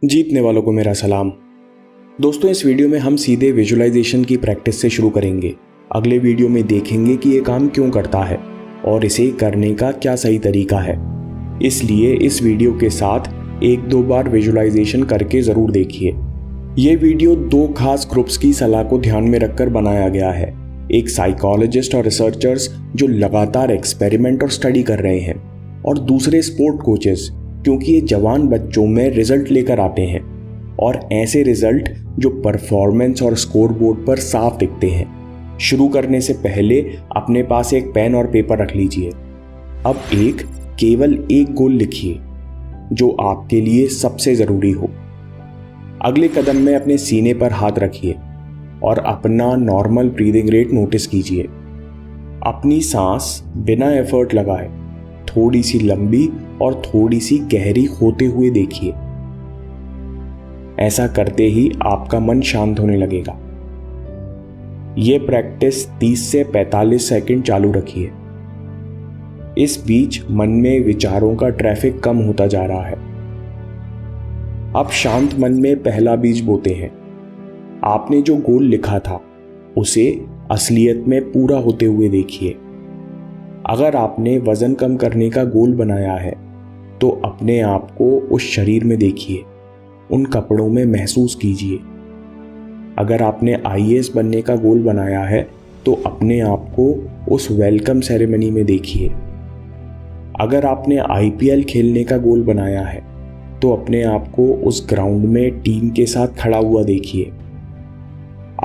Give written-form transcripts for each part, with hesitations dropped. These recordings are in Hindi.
जीतने वालों को मेरा सलाम। दोस्तों, इस वीडियो में हम सीधे विजुअलाइजेशन की प्रैक्टिस से शुरू करेंगे। अगले वीडियो में देखेंगे कि ये काम क्यों करता है और इसे करने का क्या सही तरीका है। इसलिए इस वीडियो के साथ 1-2 बार विजुअलाइजेशन करके ज़रूर देखिए। ये वीडियो 2 खास ग्रुप्स की सलाह को ध्यान में रखकर बनाया गया है। एक साइकोलॉजिस्ट और रिसर्चर्स जो लगातार एक्सपेरिमेंट और स्टडी कर रहे हैं, और दूसरे स्पोर्ट कोचेस, क्योंकि ये जवान बच्चों में रिजल्ट लेकर आते हैं, और ऐसे रिजल्ट जो परफॉर्मेंस और स्कोर बोर्ड पर साफ दिखते हैं। शुरू करने से पहले अपने पास एक पेन और पेपर रख लीजिए। अब केवल एक गोल लिखिए जो आपके लिए सबसे ज़रूरी हो। अगले कदम में अपने सीने पर हाथ रखिए और अपना नॉर्मल ब्रीदिंग रेट नोटिस कीजिए। अपनी सांस बिना एफर्ट लगाए थोड़ी सी लंबी और थोड़ी सी गहरी होते हुए देखिए। ऐसा करते ही आपका मन शांत होने लगेगा। यह प्रैक्टिस 30 से 45 सेकंड चालू रखिए। इस बीच मन में विचारों का ट्रैफिक कम होता जा रहा है। अब शांत मन में पहला बीज बोते हैं। आपने जो गोल लिखा था उसे असलियत में पूरा होते हुए देखिए। अगर आपने वजन कम करने का गोल बनाया है तो अपने आप को उस शरीर में देखिए, उन कपड़ों में महसूस कीजिए। अगर आपने आईएएस बनने का गोल बनाया है तो अपने आप को उस वेलकम सेरेमनी में देखिए। अगर आपने आईपीएल खेलने का गोल बनाया है तो अपने आप को उस ग्राउंड में टीम के साथ खड़ा हुआ देखिए।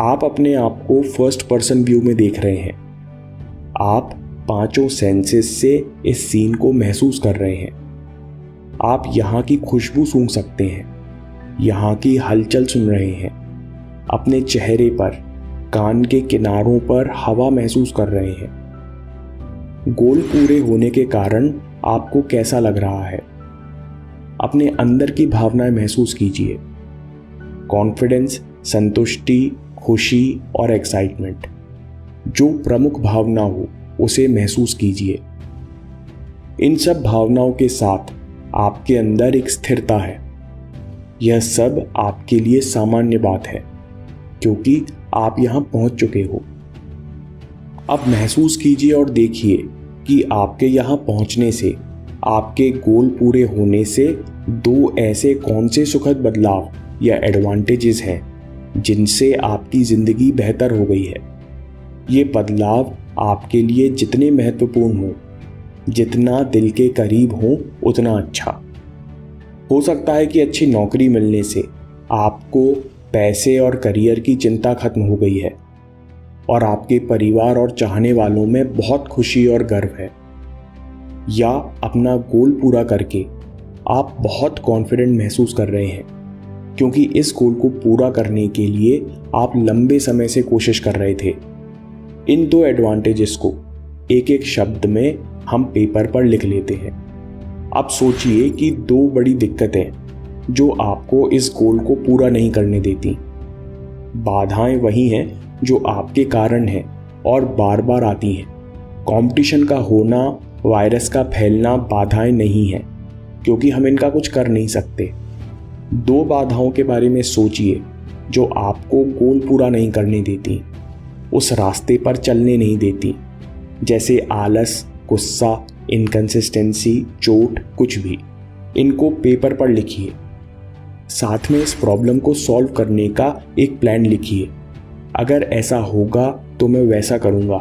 आप अपने आप को फर्स्ट पर्सन व्यू में देख रहे हैं। आप 5 सेंसेस से इस सीन को महसूस कर रहे हैं। आप यहाँ की खुशबू सूंघ सकते हैं, यहाँ की हलचल सुन रहे हैं, अपने चेहरे पर, कान के किनारों पर हवा महसूस कर रहे हैं। गोल पूरे होने के कारण आपको कैसा लग रहा है? अपने अंदर की भावनाएं महसूस कीजिए। कॉन्फिडेंस, संतुष्टि, खुशी और एक्साइटमेंट, जो प्रमुख भावना हो उसे महसूस कीजिए। इन सब भावनाओं के साथ आपके अंदर एक स्थिरता है। यह सब आपके लिए सामान्य बात है क्योंकि आप यहां पहुंच चुके हो। अब महसूस कीजिए और देखिए कि आपके यहां पहुंचने से, आपके गोल पूरे होने से 2 ऐसे कौन से सुखद बदलाव या एडवांटेजेस हैं जिनसे आपकी जिंदगी बेहतर हो गई है। ये बदलाव आपके लिए जितने महत्वपूर्ण हो, जितना दिल के करीब हो, उतना अच्छा। हो सकता है कि अच्छी नौकरी मिलने से आपको पैसे और करियर की चिंता खत्म हो गई है और आपके परिवार और चाहने वालों में बहुत खुशी और गर्व है। या अपना गोल पूरा करके आप बहुत कॉन्फिडेंट महसूस कर रहे हैं क्योंकि इस गोल को पूरा करने के लिए आप लंबे समय से कोशिश कर रहे थे। इन 2 एडवांटेजेस को एक शब्द में हम पेपर पर लिख लेते हैं। अब सोचिए कि 2 बड़ी दिक्कतें जो आपको इस गोल को पूरा नहीं करने देती। बाधाएं वही हैं जो आपके कारण हैं और बार बार आती हैं। कंपटीशन का होना, वायरस का फैलना बाधाएं नहीं हैं क्योंकि हम इनका कुछ कर नहीं सकते। 2 बाधाओं के बारे में सोचिए जो आपको गोल पूरा नहीं करने देती, उस रास्ते पर चलने नहीं देती, जैसे आलस, गुस्सा, इनकंसिस्टेंसी, चोट, कुछ भी। इनको पेपर पर लिखिए। साथ में इस प्रॉब्लम को सॉल्व करने का एक प्लान लिखिए। अगर ऐसा होगा तो मैं वैसा करूँगा।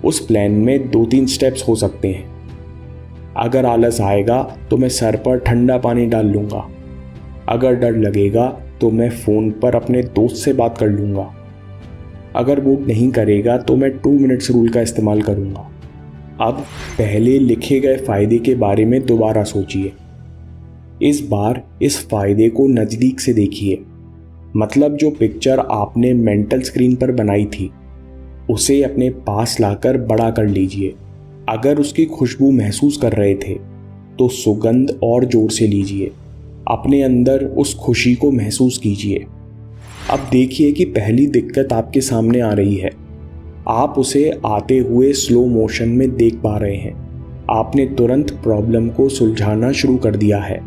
उस प्लान में 2-3 स्टेप्स हो सकते हैं। अगर आलस आएगा तो मैं सर पर ठंडा पानी डाल लूँगा। अगर डर लगेगा तो मैं फ़ोन पर अपने दोस्त से बात कर लूँगा। अगर मूड नहीं करेगा तो मैं 2 मिनट्स रूल का इस्तेमाल करूँगा। अब पहले लिखे गए फ़ायदे के बारे में दोबारा सोचिए। इस बार इस फ़ायदे को नज़दीक से देखिए। मतलब जो पिक्चर आपने मेंटल स्क्रीन पर बनाई थी उसे अपने पास लाकर बड़ा कर लीजिए। अगर उसकी खुशबू महसूस कर रहे थे तो सुगंध और जोर से लीजिए। अपने अंदर उस खुशी को महसूस कीजिए। अब देखिए कि पहली दिक्कत आपके सामने आ रही है। आप उसे आते हुए स्लो मोशन में देख पा रहे हैं। आपने तुरंत प्रॉब्लम को सुलझाना शुरू कर दिया है।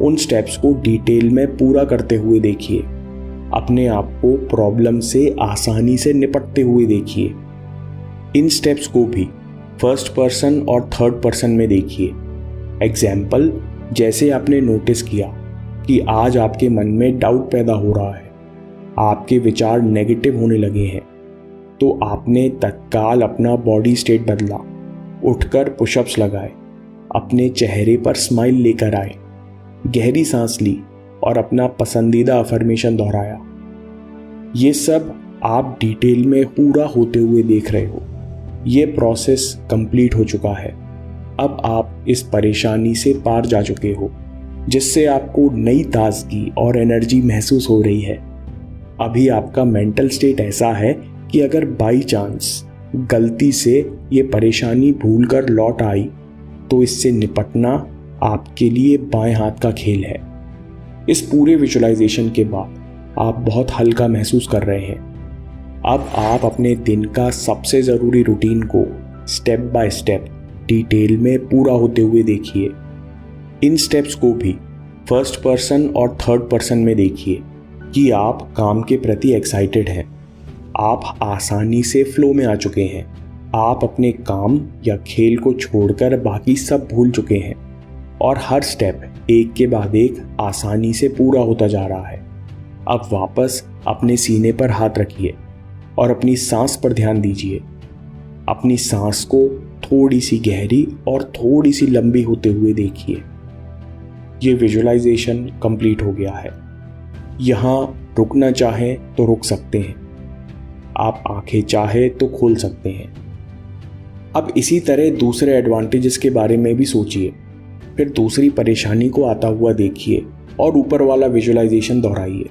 उन स्टेप्स को डिटेल में पूरा करते हुए देखिए। अपने आप को प्रॉब्लम से आसानी से निपटते हुए देखिए। इन स्टेप्स को भी फर्स्ट पर्सन और थर्ड पर्सन में देखिए। एग्जाम्पल, जैसे आपने नोटिस किया कि आज आपके मन में डाउट पैदा हो रहा है, आपके विचार नेगेटिव होने लगे हैं, तो आपने तत्काल अपना बॉडी स्टेट बदला, उठकर पुशअप्स लगाए, अपने चेहरे पर स्माइल लेकर आए, गहरी सांस ली और अपना पसंदीदा अफर्मेशन दोहराया। ये सब आप डिटेल में पूरा होते हुए देख रहे हो। ये प्रोसेस कंप्लीट हो चुका है। अब आप इस परेशानी से पार जा चुके हो, जिससे आपको नई ताजगी और एनर्जी महसूस हो रही है। अभी आपका मेंटल स्टेट ऐसा है कि अगर बाई चांस गलती से ये परेशानी भूलकर लौट आई तो इससे निपटना आपके लिए बाएं हाथ का खेल है। इस पूरे विजुअलाइजेशन के बाद आप बहुत हल्का महसूस कर रहे हैं। अब आप अपने दिन का सबसे ज़रूरी रूटीन को स्टेप बाय स्टेप डिटेल में पूरा होते हुए देखिए। इन स्टेप्स को भी फर्स्ट पर्सन और थर्ड पर्सन में देखिए कि आप काम के प्रति एक्साइटेड हैं। आप आसानी से फ्लो में आ चुके हैं। आप अपने काम या खेल को छोड़कर बाकी सब भूल चुके हैं और हर स्टेप एक के बाद एक आसानी से पूरा होता जा रहा है। अब वापस अपने सीने पर हाथ रखिए और अपनी सांस पर ध्यान दीजिए। अपनी सांस को थोड़ी सी गहरी और थोड़ी सी लंबी होते हुए देखिए। ये विजुअलाइजेशन कंप्लीट हो गया है। यहाँ रुकना चाहें तो रुक सकते हैं, आप आंखें चाहे तो खोल सकते हैं। अब इसी तरह दूसरे एडवांटेजेस के बारे में भी सोचिए, फिर दूसरी परेशानी को आता हुआ देखिए और ऊपर वाला विजुअलाइजेशन दोहराइए।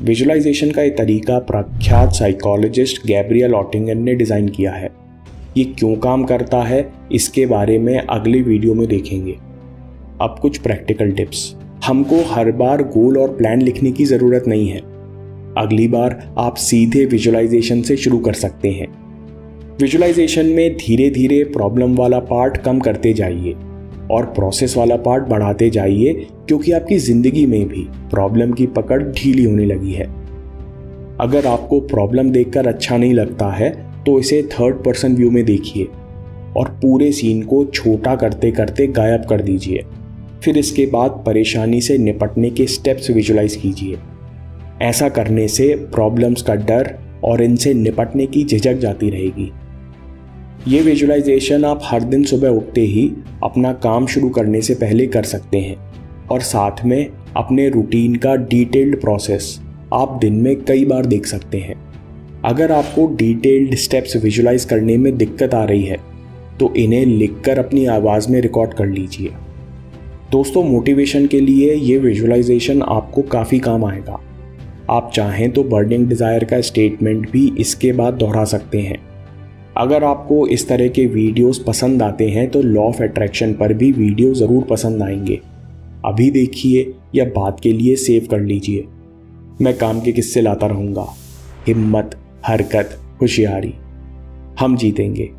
विजुअलाइजेशन का ये तरीका प्रख्यात साइकोलॉजिस्ट गैब्रियल ऑटिंगन ने डिज़ाइन किया है। ये क्यों काम करता है इसके बारे में अगले वीडियो में देखेंगे। अब कुछ प्रैक्टिकल टिप्स। हमको हर बार गोल और प्लान लिखने की ज़रूरत नहीं है। अगली बार आप सीधे विजुअलाइजेशन से शुरू कर सकते हैं। विजुअलाइजेशन में धीरे धीरे प्रॉब्लम वाला पार्ट कम करते जाइए और प्रोसेस वाला पार्ट बढ़ाते जाइए, क्योंकि आपकी ज़िंदगी में भी प्रॉब्लम की पकड़ ढीली होने लगी है। अगर आपको प्रॉब्लम देखकर अच्छा नहीं लगता है तो इसे थर्ड पर्सन व्यू में देखिए और पूरे सीन को छोटा करते करते गायब कर दीजिए। फिर इसके बाद परेशानी से निपटने के स्टेप्स विजुअलाइज कीजिए। ऐसा करने से प्रॉब्लम्स का डर और इनसे निपटने की झिझक जाती रहेगी। ये विजुअलाइजेशन आप हर दिन सुबह उठते ही अपना काम शुरू करने से पहले कर सकते हैं और साथ में अपने रूटीन का डिटेल्ड प्रोसेस आप दिन में कई बार देख सकते हैं। अगर आपको डिटेल्ड स्टेप्स विजुअलाइज करने में दिक्कत आ रही है तो इन्हें लिखकर अपनी आवाज़ में रिकॉर्ड कर लीजिए। दोस्तों, मोटिवेशन के लिए ये विजुअलाइजेशन आपको काफ़ी काम आएगा। आप चाहें तो बर्निंग डिज़ायर का स्टेटमेंट भी इसके बाद दोहरा सकते हैं। अगर आपको इस तरह के वीडियोस पसंद आते हैं तो लॉ ऑफ अट्रैक्शन पर भी वीडियो ज़रूर पसंद आएंगे। अभी देखिए या बात के लिए सेव कर लीजिए। मैं काम के किस्से लाता रहूँगा। हिम्मत, हरकत, होशियारी, हम जीतेंगे।